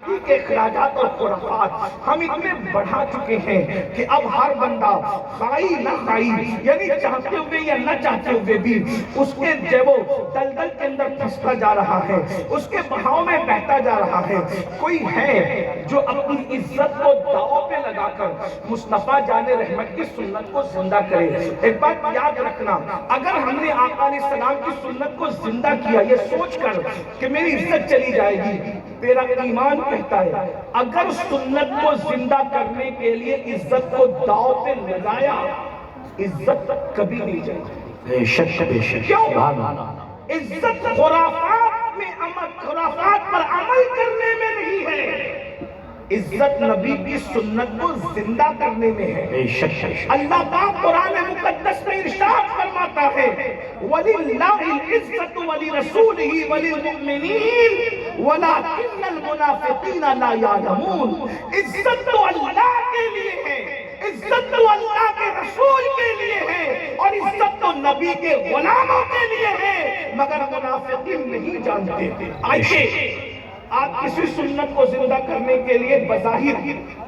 کے اخراجات اور خرافات ہم اتنے بڑھا چکے ہیں کہ اب ہر بندہ خائی نہ خائی یعنی چاہتے ہوئے یا نہ چاہتے ہوئے بھی اس کے جیبو دلدل کے اندر پھنستا جا رہا ہے، اس کے بہاؤ میں بہتا جا رہا ہے۔ کوئی ہے جو اپنی عزت کو داؤ پہ لگا کر مصطفیٰ جان رحمت کی سنت کو زندہ کرے؟ ایک بات یاد رکھنا، اگر ہم نے آقا علیہ السلام کی سنت کو زندہ کیا یہ سوچ کر کہ میری عزت چلی جائے گی، تیرا ایمان کہتا ہے اگر سنت کو زندہ کرنے کے لیے عزت کو داؤ پہ لگایا عزت کبھی نہیں جائے گی۔ بے شک بے شک، کیوں؟ سبحان اللہ۔ عزت خرافات میں خرافات پر عمل کرنے میں نہیں ہے، عزت نبی کی سنت کو زندہ کرنے میں ہے۔ بے شک بے شک۔ اللہ پاک قرآن مقدس میں ارشاد فرماتا ہے وَلِلَّهِ الْعِزَّةُ وَلِرَسُولِهِ وَلِلْمُؤْمِنِينَ وَلَكِنَّ الْمُنَافِقِينَ لَا يَعْلَمُونَ۔ عزت تو اللہ کے لیے ہے، عزت تو اللہ کے رسول کے لیے ہے، اور عزت تو نبی کے غلاموں کے لیے ہے، مگر منافقین نہیں جانتے۔ آئیے آپ کسی سنت کو زندہ کرنے کے لیے بظاہر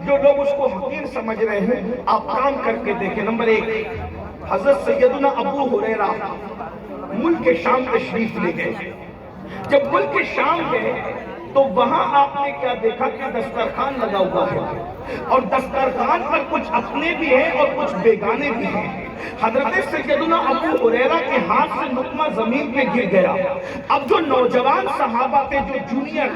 جو لوگ اس کو حقیر سمجھ رہے ہیں آپ کام کر کے دیکھیں۔ نمبر ایک، حضرت سیدنا ابو ہریرہ ملک شام تشریف لے گئے۔ جب ملک شام گئے تو وہاں آپ نے کیا دیکھا کہ دسترخوان لگا ہوا ہے، اور دسترخوان پر کچھ اپنے بھی ہیں اور کچھ بیگانے بھی ہیں۔ حضرت سیدنا ابو ہریرہ کے ہاتھ سے لقمہ زمین پہ گر گیا۔ اب جو نوجوان صحابہ تھے جو جونیئر،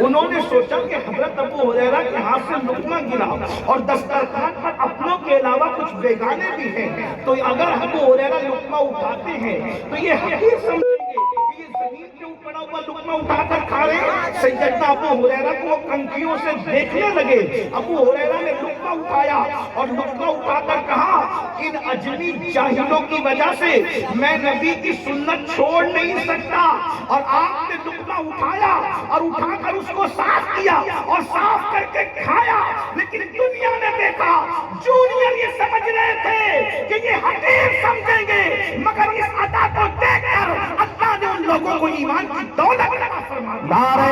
انہوں نے سوچا کہ حضرت ابو ہریرہ کے ہاتھ سے لقمہ گرا اور دسترخوان پر اپنوں کے علاوہ کچھ بیگانے بھی ہیں، تو اگر ابو ہریرہ لقمہ اٹھاتے ہیں تو یہ حقیر سمجھیں گے کہ یہ زمین کے اوپر پڑا ہوا لقمہ اٹھا کر کھا رہے ہیں۔ سیدنا ابو ہریرہ کو کنکھیوں سے دیکھنے لگے۔ ابو ہریرہ نے لقمہ اٹھایا اور لقمہ اٹھا کر کہا ان اجمی جاہلوں کی وجہ سے میں نبی کی سنت چھوڑ نہیں سکتا، اور آپ نے لقمہ اٹھایا اور اٹھا کر اس کو صاف کیا اور صاف کر کے کھایا، لیکن دنیا نے دیکھا جونیئر یہ سمجھ رہے تھے کہ یہ حقیر سمجھیں گے، مگر اس عطا کو دیکھ کر اللہ نے ان لوگوں کو ایمان کی دولت عطا فرما دی۔ نعرہ